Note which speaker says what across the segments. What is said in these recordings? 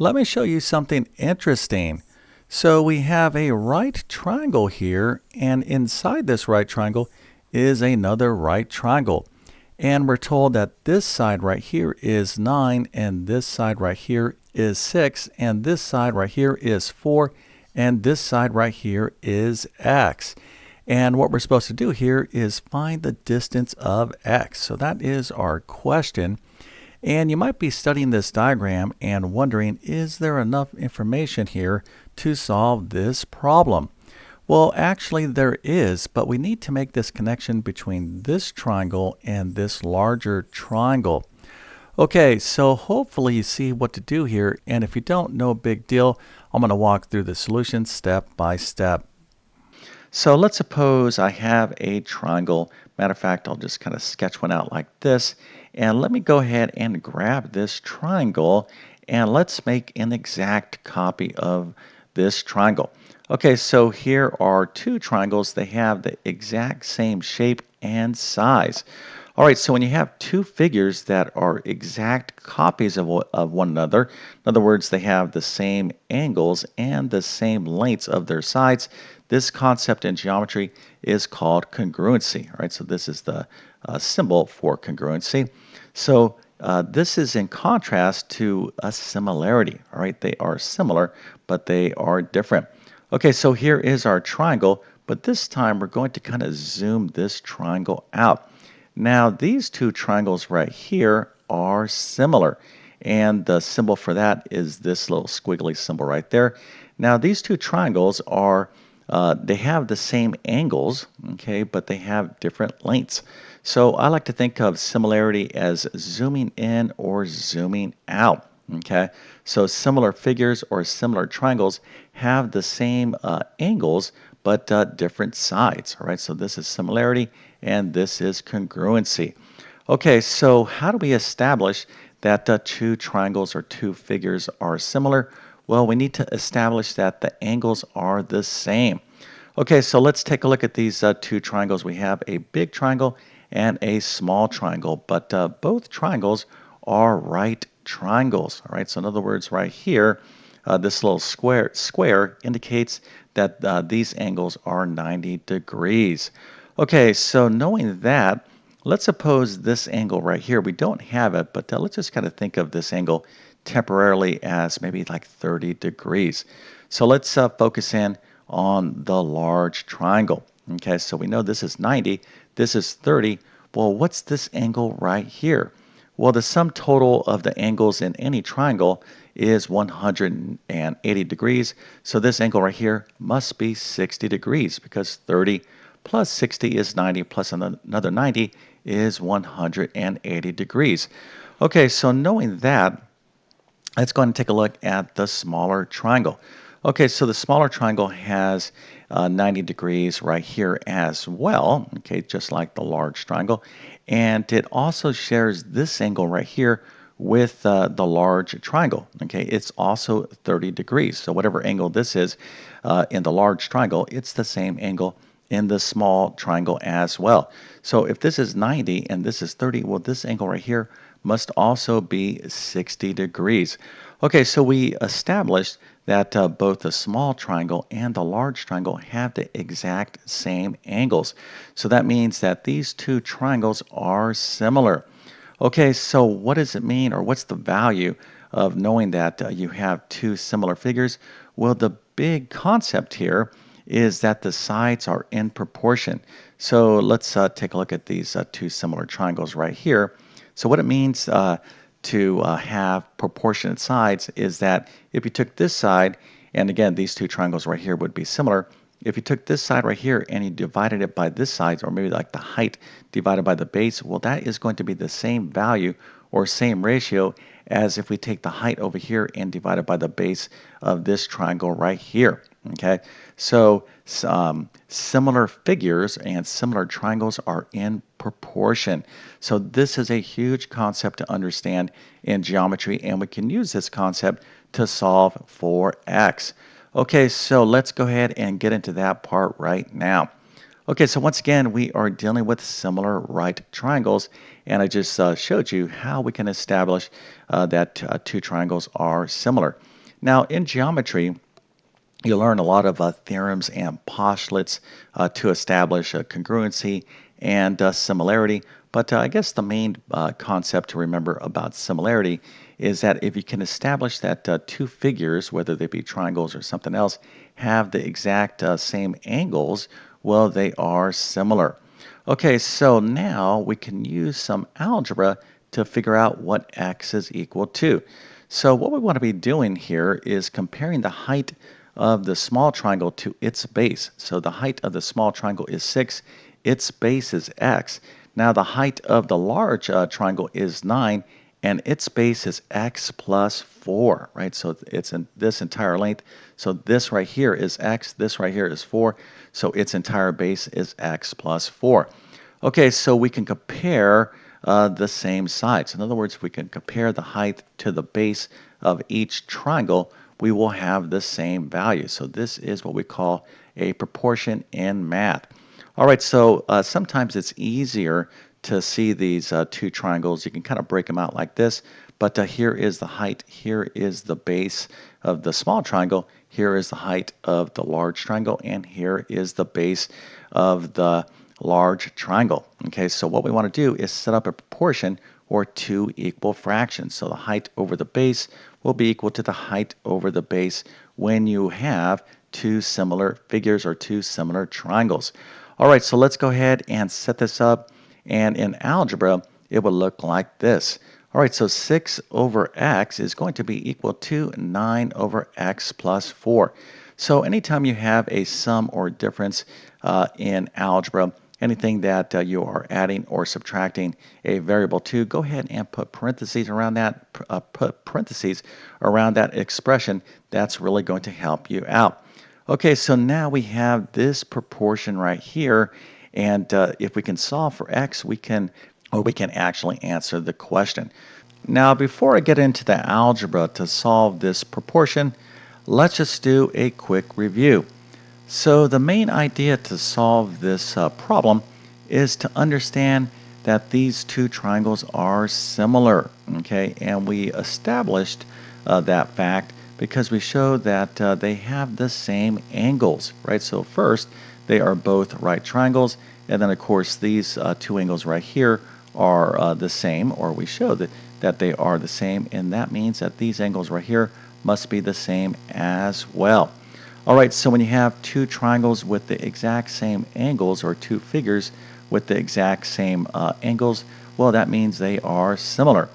Speaker 1: Let me show you something interesting. So we have a right triangle here, and inside this right triangle is another right triangle. And we're told that this side right here is 9, and this side right here is 6, and this side right here is 4, and this side right here is x. And what we're supposed to do here is find the distance of x. So that is our question. And you might be studying this diagram and wondering, is there enough information here to solve this problem? Well, actually there is, but we need to make this connection between this triangle and this larger triangle. Okay, so hopefully you see what to do here, and if you don't, no big deal. I'm going to walk through the solution step by step. So let's suppose I have a triangle. Matter of fact, I'll just kind of sketch one out like this. And let me go ahead and grab this triangle, and let's make an exact copy of this triangle. Okay, so here are two triangles. They have the exact same shape and size. All right, so when you have two figures that are exact copies of one another, in other words, they have the same angles and the same lengths of their sides, this concept in geometry is called congruency. All right, so this is the symbol for congruency. So this is in contrast to a similarity. All right, they are similar, but they are different. Okay, so here is our triangle, but this time we're going to kind of zoom this triangle out. Now, these two triangles right here are similar, and the symbol for that is this little squiggly symbol right there. Now, these two triangles are, they have the same angles, okay, but they have different lengths. So I like to think of similarity as zooming in or zooming out, okay? So similar figures or similar triangles have the same angles, but different sides, all right? So this is similarity, and this is congruency. Okay, so how do we establish that two triangles or two figures are similar? Well, we need to establish that the angles are the same. Okay, so let's take a look at these two triangles. We have a big triangle and a small triangle, but both triangles are right triangles. All right, so in other words, right here, this little square indicates that these angles are 90 degrees. Okay, so knowing that, let's suppose this angle right here, we don't have it, but let's just kind of think of this angle temporarily as maybe like 30 degrees. So let's focus in on the large triangle. Okay, so we know this is 90, this is 30. Well, what's this angle right here? Well, the sum total of the angles in any triangle is 180 degrees. So this angle right here must be 60 degrees because 30 plus 60 is 90 plus another 90 is 180 degrees. Okay, so knowing that, let's go ahead and take a look at the smaller triangle. Okay, so the smaller triangle has 90 degrees right here as well, okay, just like the large triangle. And it also shares this angle right here with the large triangle, okay? It's also 30 degrees. So whatever angle this is in the large triangle, it's the same angle in the small triangle as well. So if this is 90 and this is 30, well, this angle right here must also be 60 degrees. Okay, so we established that both the small triangle and the large triangle have the exact same angles. So that means that these two triangles are similar. Okay, so what does it mean, or what's the value of knowing that you have two similar figures? Well, the big concept here is that the sides are in proportion. So let's take a look at these two similar triangles right here. So what it means to have proportionate sides is that if you took this side, and again, these two triangles right here would be similar. If you took this side right here and you divided it by this side, or maybe like the height divided by the base, well, that is going to be the same value or same ratio as if we take the height over here and divide it by the base of this triangle right here. Okay, so similar figures and similar triangles are in proportion. So this is a huge concept to understand in geometry, and we can use this concept to solve for x. Okay, so let's go ahead and get into that part right now. Okay, so once again, we are dealing with similar right triangles, and I just showed you how we can establish that two triangles are similar. Now, in geometry, you learn a lot of theorems and postulates to establish congruency and similarity. But I guess the main concept to remember about similarity is that if you can establish that two figures, whether they be triangles or something else, have the exact same angles, well, they are similar. Okay, so now we can use some algebra to figure out what x is equal to. So what we want to be doing here is comparing the height of the small triangle to its base. So the height of the small triangle is 6, its base is x. Now the height of the large triangle is 9, and its base is x plus 4, right? So it's in this entire length. So this right here is x, this right here is 4, so its entire base is x plus 4. Okay, so we can compare the same sides. In other words, if we can compare the height to the base of each triangle, we will have the same value. So this is what we call a proportion in math. All right, so sometimes it's easier to see these two triangles. You can kind of break them out like this, but here is the height, here is the base of the small triangle, here is the height of the large triangle, and here is the base of the large triangle. Okay, so what we want to do is set up a proportion or two equal fractions. So the height over the base will be equal to the height over the base when you have two similar figures or two similar triangles. All right, so let's go ahead and set this up. And in algebra, it would look like this. All right, so 6 over x is going to be equal to 9 over x plus 4. So anytime you have a sum or difference in algebra, anything that you are adding or subtracting a variable to, go ahead and put parentheses around that, expression. That's really going to help you out. Okay, so now we have this proportion right here, and if we can solve for x, we can actually answer the question. Now, before I get into the algebra to solve this proportion, let's just do a quick review. So the main idea to solve this problem is to understand that these two triangles are similar, okay? And we established that fact because we showed that they have the same angles, right? So first, they are both right triangles, and then of course these two angles right here are the same, or we show that they are the same, and that means that these angles right here must be the same as well. All right, so when you have two triangles with the exact same angles, or two figures with the exact same angles, well, that means they are similar.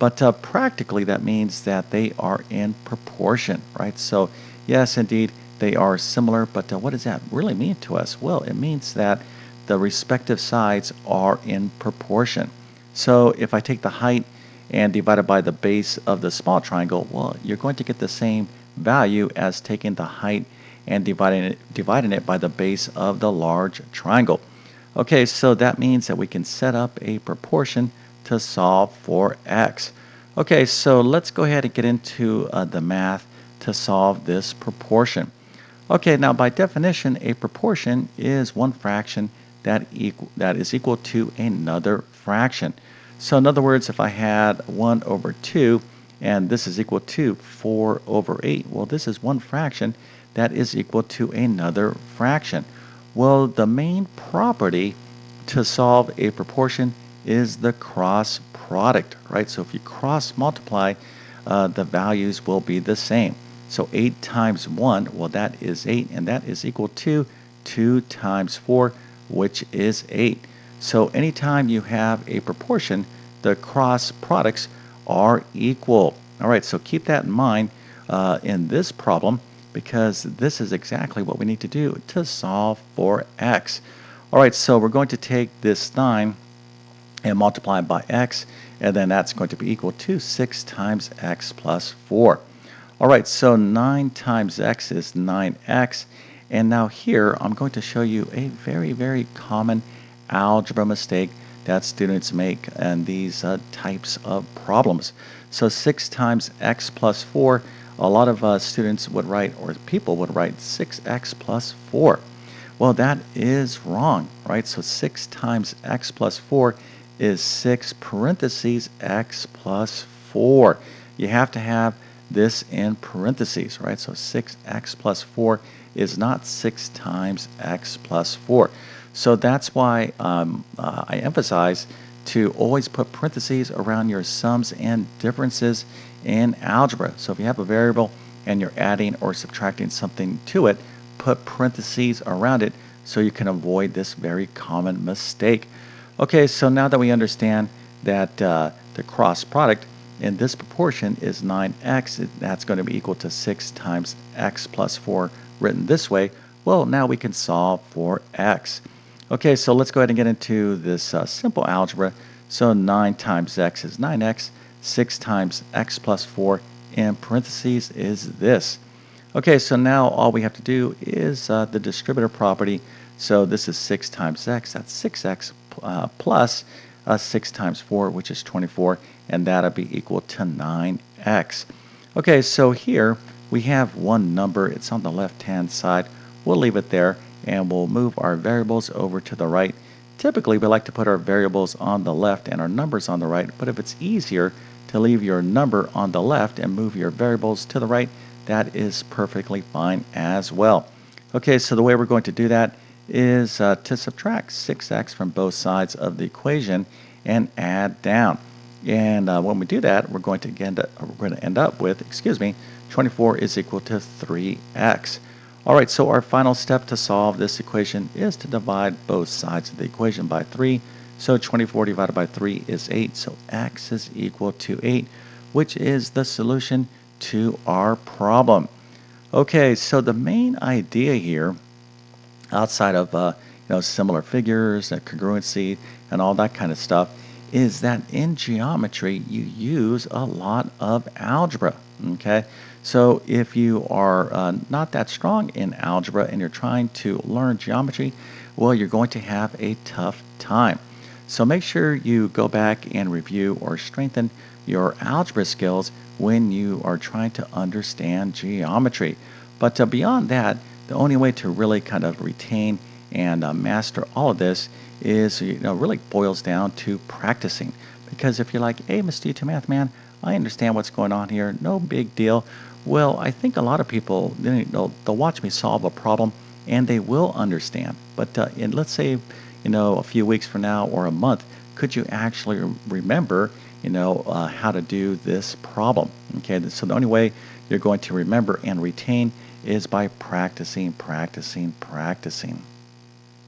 Speaker 1: But practically, that means that they are in proportion, right? So yes, indeed, they are similar, but what does that really mean to us? Well, it means that the respective sides are in proportion. So if I take the height and divide it by the base of the small triangle, well, you're going to get the same value as taking the height and dividing it by the base of the large triangle. Okay, so that means that we can set up a proportion to solve for x. Okay, so let's go ahead and get into the math to solve this proportion. Okay, now by definition, a proportion is one fraction that is equal to another fraction. So in other words, if I had 1 over 2, and this is equal to 4 over 8, well, this is one fraction that is equal to another fraction. Well, the main property to solve a proportion is the cross product, right? So if you cross multiply, the values will be the same. So 8 times 1, well, that is 8, and that is equal to 2 times 4, which is 8. So anytime you have a proportion, the cross products are equal. All right, so keep that in mind in this problem, because this is exactly what we need to do to solve for x. All right, so we're going to take this 9 and multiply it by x, and then that's going to be equal to 6 times x plus 4. All right, so 9 times x is 9x, and now here I'm going to show you a very, very common algebra mistake that students make in these types of problems. So 6 times x plus 4, a lot of students would write, or people would write 6x plus 4. Well, that is wrong, right? So 6 times x plus 4 is 6 parentheses x plus 4. You have to have this in parentheses, right? So 6x plus 4 is not 6 times x plus 4. So that's why I emphasize to always put parentheses around your sums and differences in algebra. So if you have a variable and you're adding or subtracting something to it, put parentheses around it so you can avoid this very common mistake. Okay, so now that we understand that the cross product in this proportion is 9x, that's going to be equal to 6 times x plus 4 written this way. Well, now we can solve for x. Okay, so let's go ahead and get into this simple algebra. So 9 times x is 9x, 6 times x plus 4 in parentheses is this. Okay, so now all we have to do is the distributive property. So this is 6 times x, that's 6x plus 6 times 4, which is 24, and that'll be equal to 9x. Okay, so here we have one number. It's on the left-hand side. We'll leave it there, and we'll move our variables over to the right. Typically, we like to put our variables on the left and our numbers on the right, but if it's easier to leave your number on the left and move your variables to the right, that is perfectly fine as well. Okay, so the way we're going to do that is to subtract 6x from both sides of the equation and add down. And when we do that, we're going to end up with, 24 is equal to 3x. All right, so our final step to solve this equation is to divide both sides of the equation by 3. So 24 divided by 3 is 8, so x is equal to 8, which is the solution to our problem. Okay, so the main idea here, outside of similar figures and congruency and all that kind of stuff, is that in geometry you use a lot of algebra. Okay, so if you are not that strong in algebra and you're trying to learn geometry, well, you're going to have a tough time. So make sure you go back and review or strengthen your algebra skills when you are trying to understand geometry. But beyond that, the only way to really kind of retain and master all of this is, really boils down to practicing. Because if you're like, hey, Mr. YouTube Math Man, I understand what's going on here, no big deal. Well, I think a lot of people, they'll watch me solve a problem and they will understand. But let's say, a few weeks from now or a month, could you actually remember, how to do this problem? Okay, so the only way you're going to remember and retain is by practicing, practicing, practicing.